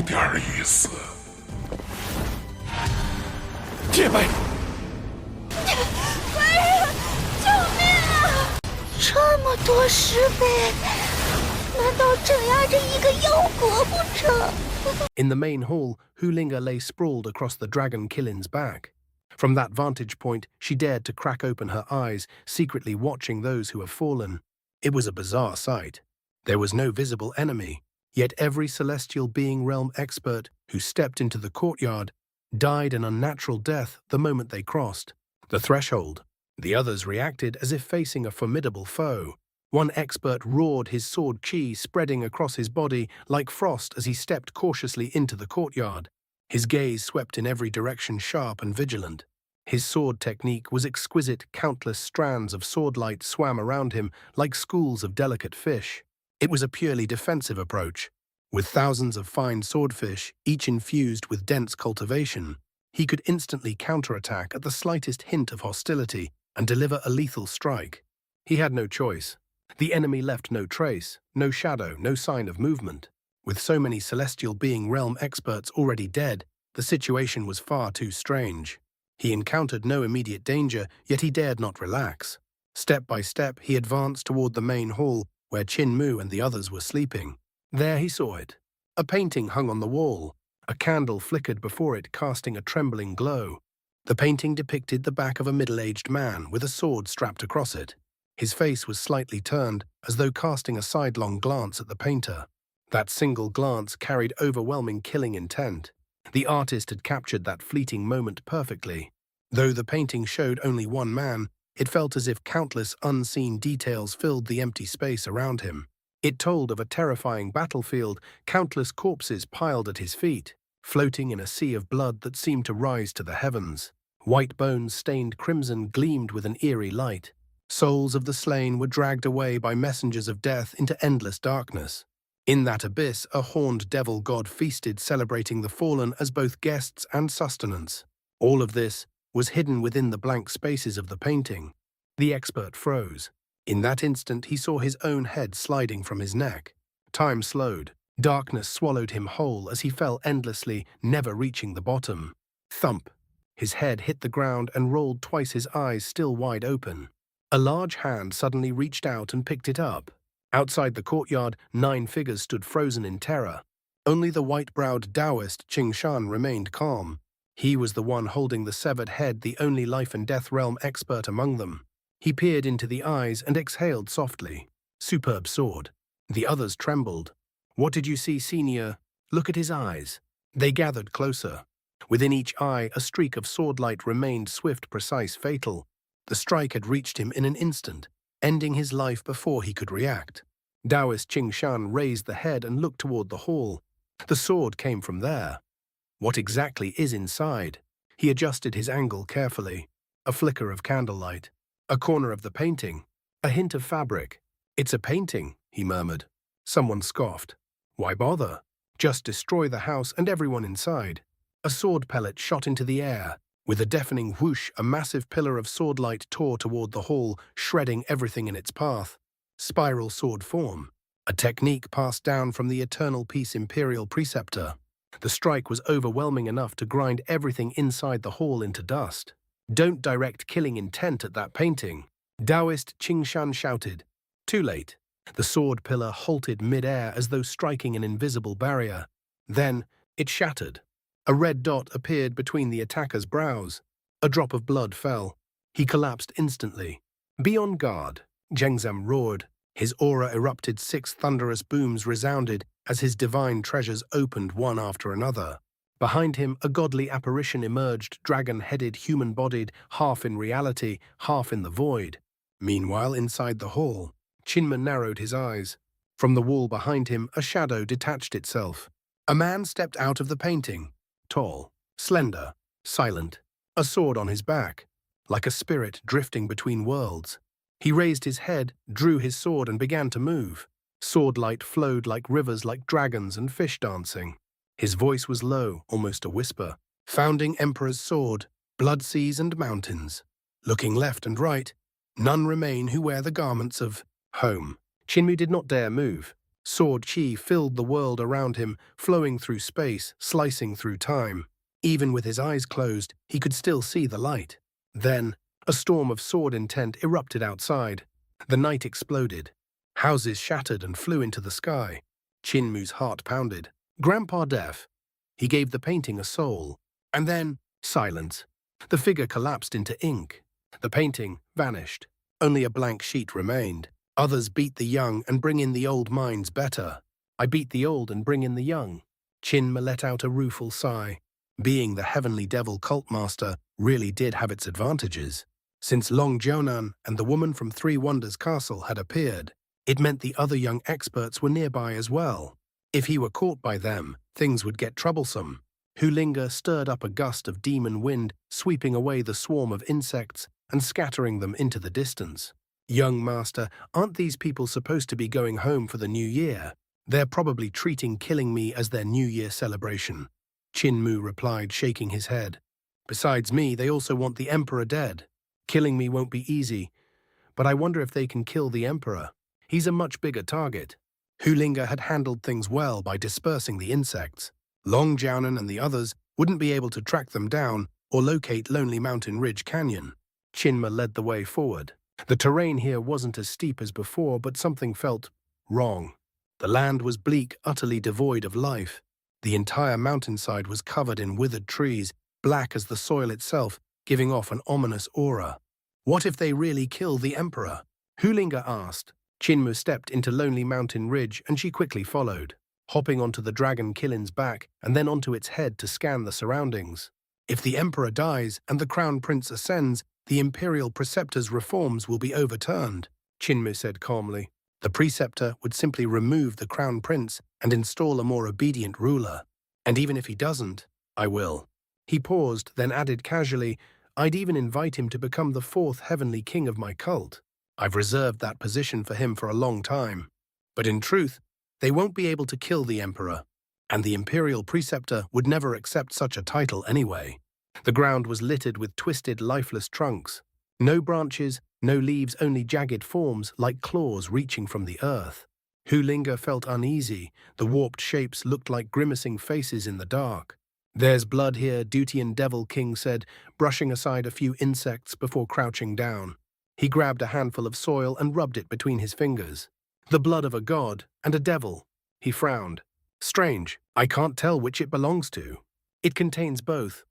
点意思。戒备！官人，救命啊！这么多石碑，难道镇压着一个妖国不成？ In the main hall, Hulinga lay sprawled across the dragon Killin's back. From that vantage point, she dared to crack open her eyes, secretly watching those who have fallen. It was a bizarre sight. There was no visible enemy, yet every celestial being realm expert who stepped into the courtyard died an unnatural death the moment they crossed the threshold. The others reacted as if facing a formidable foe. One expert roared, his sword chi spreading across his body like frost as he stepped cautiously into the courtyard. His gaze swept in every direction, sharp and vigilant. His sword technique was exquisite. Countless strands of swordlight swam around him like schools of delicate fish. It was a purely defensive approach. With thousands of fine swordfish, each infused with dense cultivation, he could instantly counterattack at the slightest hint of hostility and deliver a lethal strike. He had no choice. The enemy left no trace, no shadow, no sign of movement. With so many celestial being realm experts already dead, the situation was far too strange. He encountered no immediate danger, yet he dared not relax. Step by step, he advanced toward the main hall, where Qin Mu and the others were sleeping. There he saw it. A painting hung on the wall. A candle flickered before it, casting a trembling glow. The painting depicted the back of a middle-aged man with a sword strapped across it. His face was slightly turned, as though casting a sidelong glance at the painter. That single glance carried overwhelming killing intent. The artist had captured that fleeting moment perfectly. Though the painting showed only one man, it felt as if countless unseen details filled the empty space around him. It told of a terrifying battlefield, countless corpses piled at his feet, floating in a sea of blood that seemed to rise to the heavens. White bones stained crimson gleamed with an eerie light. Souls of the slain were dragged away by messengers of death into endless darkness. In that abyss, a horned devil god feasted, celebrating the fallen as both guests and sustenance. All of this was hidden within the blank spaces of the painting. The expert froze. In that instant, he saw his own head sliding from his neck. Time slowed. Darkness swallowed him whole as he fell endlessly, never reaching the bottom. Thump! His head hit the ground and rolled twice, his eyes still wide open. A large hand suddenly reached out and picked it up. Outside the courtyard, 9 figures stood frozen in terror. Only the white-browed Taoist Qingshan remained calm. He was the one holding the severed head, the only life-and-death realm expert among them. He peered into the eyes and exhaled softly. Superb sword. The others trembled. What did you see, senior? Look at his eyes. They gathered closer. Within each eye, a streak of swordlight remained, swift, precise, fatal. The strike had reached him in an instant, ending his life before he could react. Taoist Qingshan raised the head and looked toward the hall. The sword came from there. What exactly is inside? He adjusted his angle carefully. A flicker of candlelight. A corner of the painting. A hint of fabric. It's a painting, he murmured. Someone scoffed. Why bother? Just destroy the house and everyone inside. A sword pellet shot into the air. With a deafening whoosh, a massive pillar of swordlight tore toward the hall, shredding everything in its path. Spiral sword form. A technique passed down from the Eternal Peace Imperial Preceptor. The strike was overwhelming enough to grind everything inside the hall into dust. Don't direct killing intent at that painting. Taoist Qingshan shouted. Too late. The sword pillar halted mid-air as though striking an invisible barrier. Then it shattered. A red dot appeared between the attacker's brows. A drop of blood fell. He collapsed instantly. Be on guard, Zhengzam roared. His aura erupted. 6 thunderous booms resounded as his divine treasures opened one after another. Behind him, a godly apparition emerged, dragon-headed, human-bodied, half in reality, half in the void. Meanwhile, inside the hall, Qin Mu narrowed his eyes. From the wall behind him, a shadow detached itself. A man stepped out of the painting. Tall, slender, silent, a sword on his back, like a spirit drifting between worlds. He raised his head, drew his sword, and began to move. Swordlight flowed like rivers, like dragons and fish dancing. His voice was low, almost a whisper. Founding Emperor's sword, blood seas and mountains. Looking left and right, none remain who wear the garments of home. Qin Mu did not dare move. Sword chi filled the world around him, flowing through space, slicing through time. Even with his eyes closed, he could still see the light. Then, a storm of sword intent erupted outside. The night exploded. Houses shattered and flew into the sky. Qin Mu's heart pounded. Grandpa deaf. He gave the painting a soul. And then, silence. The figure collapsed into ink. The painting vanished. Only a blank sheet remained. Others beat the young and bring in the old minds better. I beat the old and bring in the young. Qin Mu let out a rueful sigh. Being the heavenly devil cult master really did have its advantages. Since Long Jiaonan and the woman from Three Wonders Castle had appeared, it meant the other young experts were nearby as well. If he were caught by them, things would get troublesome. Hulinga stirred up a gust of demon wind, sweeping away the swarm of insects and scattering them into the distance. Young master, aren't these people supposed to be going home for the new year? They're probably treating killing me as their New Year celebration. Qin Mu replied, shaking his head. Besides me, they also want the Emperor dead. Killing me won't be easy, but I wonder if they can kill the Emperor. He's a much bigger target. Hulinga had handled things well by dispersing the insects. Long Jiaonan and the others wouldn't be able to track them down or locate Lonely Mountain Ridge Canyon. Qin Mu led the way forward. The terrain here wasn't as steep as before, but something felt wrong. The land was bleak, utterly devoid of life. The entire mountainside was covered in withered trees, black as the soil itself, giving off an ominous aura. What if they really kill the Emperor? Hulinga asked. Qin Mu stepped into Lonely Mountain Ridge and she quickly followed, hopping onto the dragon Killin's back and then onto its head to scan the surroundings. If the Emperor dies and the Crown Prince ascends, the Imperial Preceptor's reforms will be overturned, Qin Mu said calmly. The Preceptor would simply remove the Crown Prince and install a more obedient ruler. And even if he doesn't, I will. He paused, then added casually, I'd even invite him to become the fourth heavenly king of my cult. I've reserved that position for him for a long time. But in truth, they won't be able to kill the Emperor, and the Imperial Preceptor would never accept such a title anyway. The ground was littered with twisted, lifeless trunks. No branches, no leaves, only jagged forms like claws reaching from the earth. Hulinga felt uneasy. The warped shapes looked like grimacing faces in the dark. There's blood here, Dutian Devil King said, brushing aside a few insects before crouching down. He grabbed a handful of soil and rubbed it between his fingers. The blood of a god and a devil. He frowned. Strange, I can't tell which it belongs to. It contains both.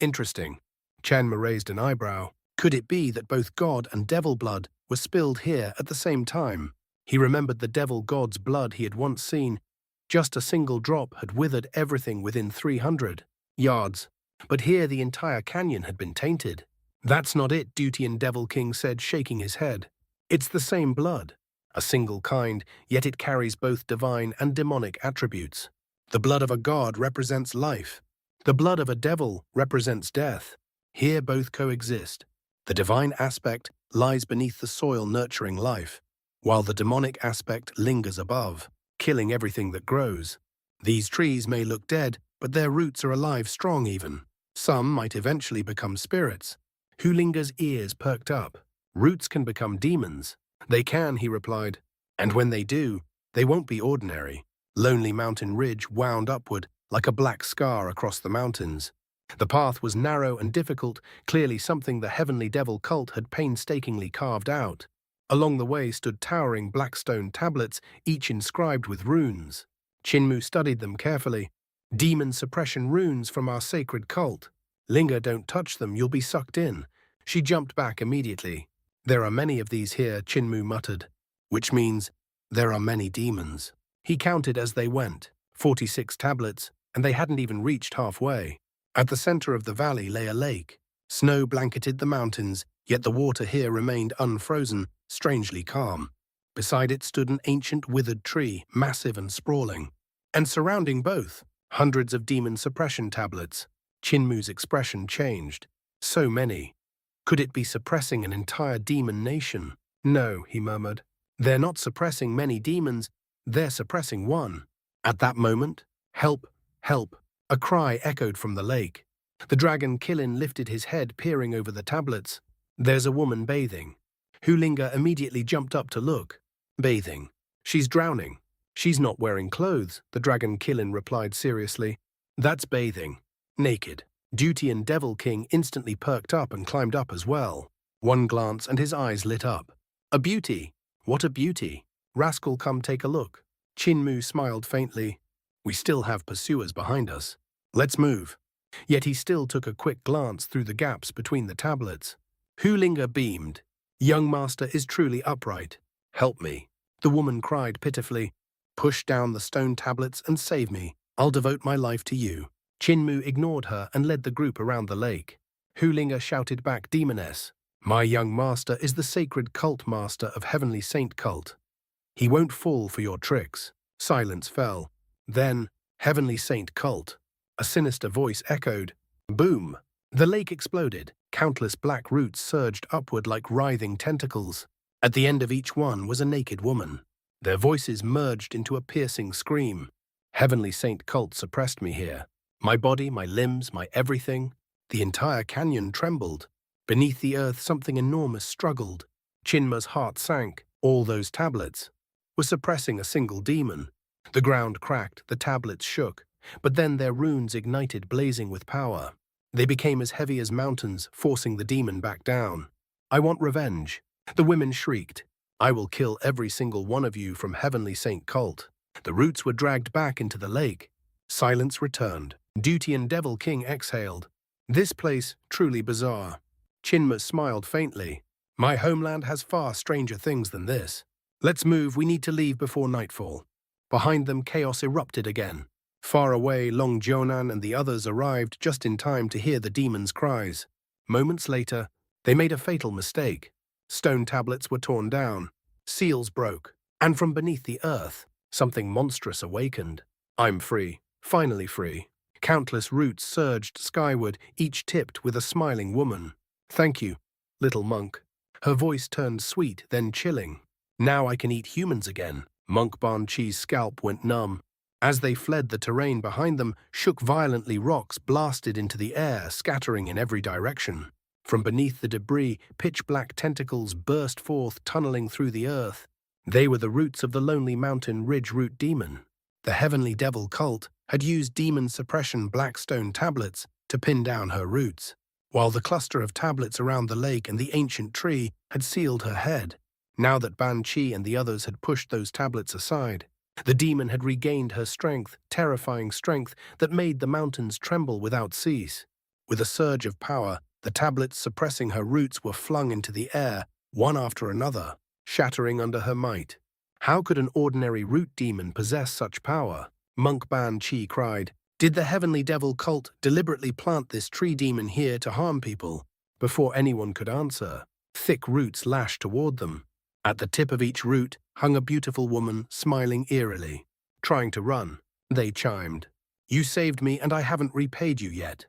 Interesting. Qin Mu raised an eyebrow. Could it be that both god and devil blood were spilled here at the same time? He remembered the devil god's blood he had once seen. Just a single drop had withered everything within 300 yards. But here the entire canyon had been tainted. That's not it, Dutian Devil King said, shaking his head. It's the same blood. A single kind, yet it carries both divine and demonic attributes. The blood of a god represents life. The blood of a devil represents death. Here both coexist. The divine aspect lies beneath the soil nurturing life, while the demonic aspect lingers above, killing everything that grows. These trees may look dead, but their roots are alive, strong even. Some might eventually become spirits. Hulinga's ears perked up. Roots can become demons. They can, he replied. And when they do, they won't be ordinary. Lonely Mountain Ridge wound upward like a black scar across the mountains. The path was narrow and difficult, clearly something the Heavenly Devil cult had painstakingly carved out. Along the way stood towering black stone tablets, each inscribed with runes. Qin Mu studied them carefully. Demon suppression runes from our sacred cult. Linga, don't touch them, you'll be sucked in. She jumped back immediately. There are many of these here, Qin Mu muttered, which means there are many demons. He counted as they went, 46 tablets, and they hadn't even reached halfway. At the center of the valley lay a lake. Snow blanketed the mountains, yet the water here remained unfrozen, strangely calm. Beside it stood an ancient withered tree, massive and sprawling. And surrounding both, hundreds of demon suppression tablets. Qin Mu's expression changed. So many. Could it be suppressing an entire demon nation? No, he murmured. They're not suppressing many demons, they're suppressing one. At that moment, help, help, a cry echoed from the lake. The dragon Qilin lifted his head, peering over the tablets. There's a woman bathing. Hulinga immediately jumped up to look. Bathing. She's drowning. She's not wearing clothes, the dragon Qilin replied seriously. That's bathing. Naked. Duty and Devil King instantly perked up and climbed up as well. One glance and his eyes lit up. A beauty. What a beauty. Rascal, come take a look. Qin Mu smiled faintly. We still have pursuers behind us. Let's move. Yet he still took a quick glance through the gaps between the tablets. Hulinga beamed. Young master is truly upright. Help me. The woman cried pitifully. Push down the stone tablets and save me. I'll devote my life to you. Qin Mu ignored her and led the group around the lake. Hulinga shouted back, Demoness. My young master is the sacred cult master of Heavenly Saint cult. He won't fall for your tricks. Silence fell. Then, Heavenly Saint cult. A sinister voice echoed. Boom! The lake exploded. Countless black roots surged upward like writhing tentacles. At the end of each one was a naked woman. Their voices merged into a piercing scream. Heavenly Saint cult suppressed me here. My body, my limbs, my everything. The entire canyon trembled. Beneath the earth something enormous struggled. Chinma's heart sank. All those tablets were suppressing a single demon. The ground cracked, the tablets shook, but then their runes ignited, blazing with power. They became as heavy as mountains, forcing the demon back down. I want revenge. The women shrieked. I will kill every single one of you from Heavenly Saint cult. The roots were dragged back into the lake. Silence returned. Duty and Devil King exhaled. This place, truly bizarre. Qinma smiled faintly. My homeland has far stranger things than this. Let's move, we need to leave before nightfall. Behind them, chaos erupted again. Far away, Long Jonan and the others arrived just in time to hear the demon's cries. Moments later, they made a fatal mistake. Stone tablets were torn down. Seals broke. And from beneath the earth, something monstrous awakened. I'm free. Finally free. Countless roots surged skyward, each tipped with a smiling woman. Thank you, little monk. Her voice turned sweet, then chilling. Now I can eat humans again. Monk Ban Chi's scalp went numb. As they fled, the terrain behind them shook violently. Rocks blasted into the air, scattering in every direction. From beneath the debris, pitch-black tentacles burst forth, tunneling through the earth. They were the roots of the lonely mountain ridge root demon. The Heavenly Devil cult had used demon suppression blackstone tablets to pin down her roots, while the cluster of tablets around the lake and the ancient tree had sealed her head. Now that Ban Chi and the others had pushed those tablets aside, the demon had regained her strength, terrifying strength that made the mountains tremble without cease. With a surge of power, the tablets suppressing her roots were flung into the air, one after another, shattering under her might. How could an ordinary root demon possess such power? Monk Ban Chi cried. Did the Heavenly Devil cult deliberately plant this tree demon here to harm people? Before anyone could answer, thick roots lashed toward them. At the tip of each root hung a beautiful woman, smiling eerily. Trying to run, they chimed. You saved me and I haven't repaid you yet.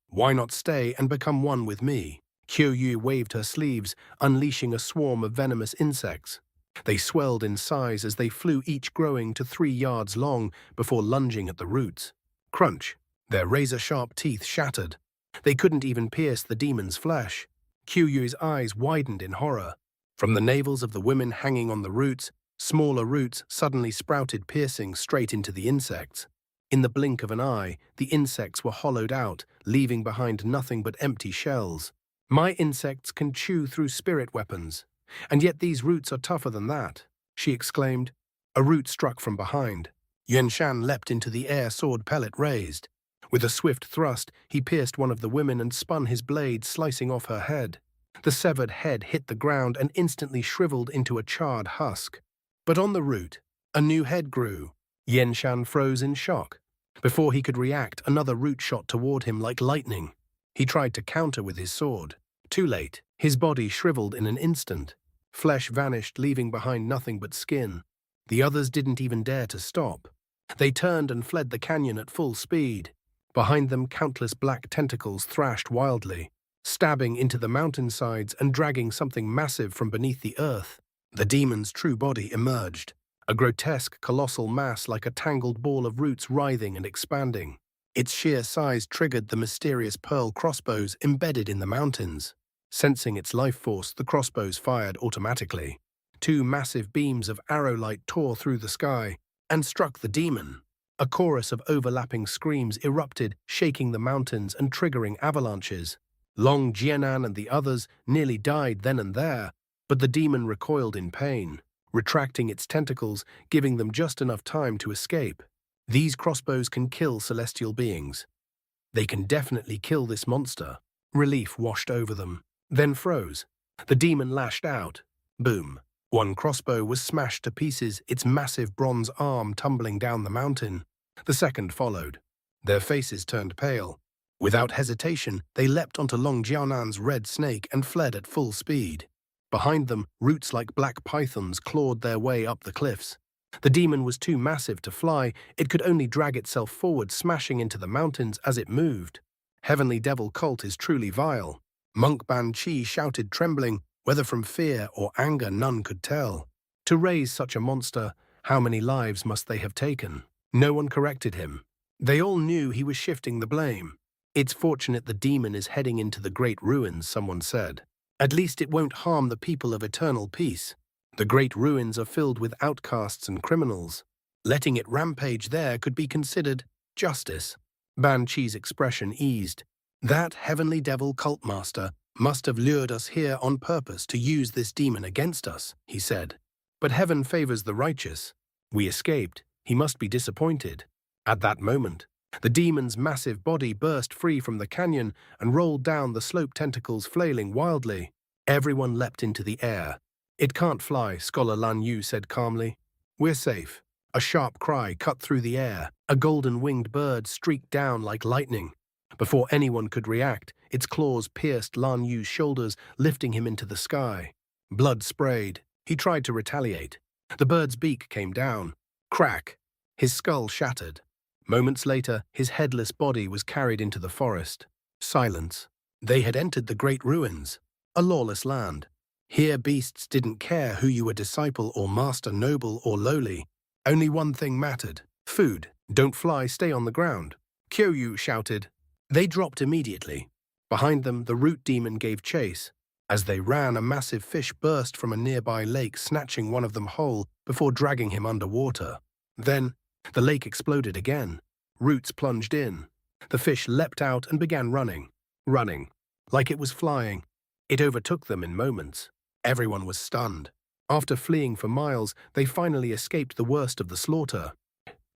Why not stay and become one with me? Qiu Yu waved her sleeves, unleashing a swarm of venomous insects. They swelled in size as they flew, each growing to 3 yards long before lunging at the roots. Crunch! Their razor-sharp teeth shattered. They couldn't even pierce the demon's flesh. Qiu Yu's eyes widened in horror. From the navels of the women hanging on the roots, smaller roots suddenly sprouted, piercing straight into the insects. In the blink of an eye, the insects were hollowed out, leaving behind nothing but empty shells. My insects can chew through spirit weapons. And yet these roots are tougher than that, she exclaimed. A root struck from behind. Yuan Shan leapt into the air, sword pellet raised. With a swift thrust, he pierced one of the women and spun his blade, slicing off her head. The severed head hit the ground and instantly shriveled into a charred husk. But on the root, a new head grew. Yuan Shan froze in shock. Before he could react, another root shot toward him like lightning. He tried to counter with his sword. Too late. His body shriveled in an instant. Flesh vanished, leaving behind nothing but skin. The others didn't even dare to stop. They turned and fled the canyon at full speed. Behind them, countless black tentacles thrashed wildly, stabbing into the mountainsides and dragging something massive from beneath the earth. The demon's true body emerged, a grotesque, colossal mass like a tangled ball of roots writhing and expanding. Its sheer size triggered the mysterious pearl crossbows embedded in the mountains. Sensing its life force, the crossbows fired automatically. 2 massive beams of arrow light tore through the sky. and struck the demon. A chorus of overlapping screams erupted, shaking the mountains and triggering avalanches. Long Jianan and the others nearly died then and there, but the demon recoiled in pain, retracting its tentacles, giving them just enough time to escape. These crossbows can kill celestial beings. They can definitely kill this monster. Relief washed over them, then froze. The demon lashed out. Boom. One crossbow was smashed to pieces, its massive bronze arm tumbling down the mountain. The second followed. Their faces turned pale. Without hesitation, they leapt onto Long Jianan's red snake and fled at full speed. Behind them, roots like black pythons clawed their way up the cliffs. The demon was too massive to fly, it could only drag itself forward, smashing into the mountains as it moved. Heavenly Devil cult is truly vile. Monk Ban Chi shouted, trembling, whether from fear or anger none could tell. To raise such a monster, how many lives must they have taken? No one corrected him. They all knew he was shifting the blame. It's fortunate the demon is heading into the great ruins, someone said. At least it won't harm the people of eternal peace. The great ruins are filled with outcasts and criminals. Letting it rampage there could be considered justice. Ban Chi's expression eased. That heavenly devil cult master must have lured us here on purpose to use this demon against us, he said. But heaven favors the righteous. We escaped. He must be disappointed. At that moment, the demon's massive body burst free from the canyon and rolled down the slope, tentacles flailing wildly. Everyone leapt into the air. It can't fly, Scholar Lan Yu said calmly. We're safe. A sharp cry cut through the air. A golden-winged bird streaked down like lightning. Before anyone could react, its claws pierced Lan Yu's shoulders, lifting him into the sky. Blood sprayed. He tried to retaliate. The bird's beak came down. Crack! His skull shattered. Moments later, his headless body was carried into the forest. Silence. They had entered the great ruins, a lawless land. Here beasts didn't care who you were, disciple or master, noble or lowly. Only one thing mattered. Food. Don't fly, stay on the ground. Kyoryu shouted. They dropped immediately. Behind them, the root demon gave chase. As they ran, a massive fish burst from a nearby lake, snatching one of them whole before dragging him underwater. Then, the lake exploded again. Roots plunged in. The fish leapt out and began running. Like it was flying. It overtook them in moments. Everyone was stunned. After fleeing for miles, they finally escaped the worst of the slaughter.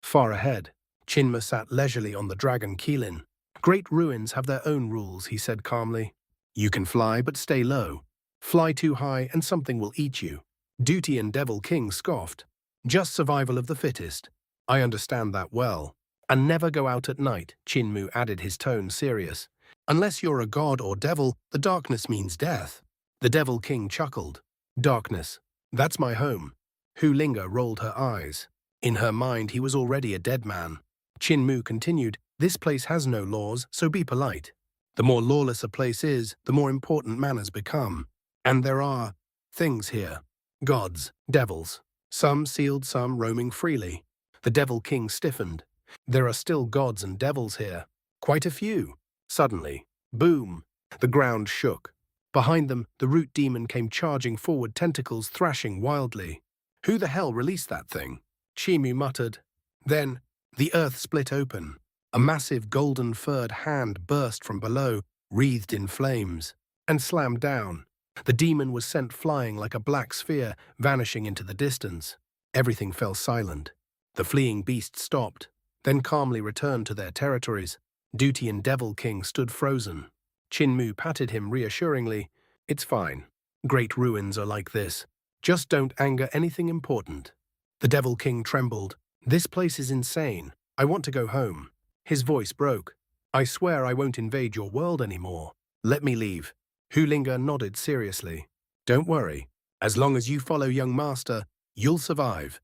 Far ahead, Qin Mu sat leisurely on the dragon Qilin. Great ruins have their own rules, he said calmly. You can fly, but stay low. Fly too high and something will eat you. Duty and Devil King scoffed. Just survival of the fittest. I understand that well. And never go out at night, Qin Mu added, his tone serious. Unless you're a god or devil, the darkness means death. The Devil King chuckled. Darkness. That's my home. Hu Linga rolled her eyes. In her mind, he was already a dead man. Qin Mu continued, this place has no laws, so be polite. The more lawless a place is, the more important manners become. And there are things here. Gods, devils. Some sealed, some roaming freely. The Devil King stiffened. There are still gods and devils here. Quite a few. Suddenly, boom, the ground shook. Behind them, the root demon came charging forward, tentacles thrashing wildly. Who the hell released that thing? Qin Mu muttered. Then, the earth split open. A massive golden-furred hand burst from below, wreathed in flames, and slammed down. The demon was sent flying like a black sphere, vanishing into the distance. Everything fell silent. The fleeing beasts stopped, then calmly returned to their territories. Duty and Devil King stood frozen. Qin Mu patted him reassuringly. It's fine. Great ruins are like this. Just don't anger anything important. The Devil King trembled. This place is insane. I want to go home. His voice broke. I swear I won't invade your world anymore. Let me leave. Hu Linga nodded seriously. Don't worry. As long as you follow young master, you'll survive.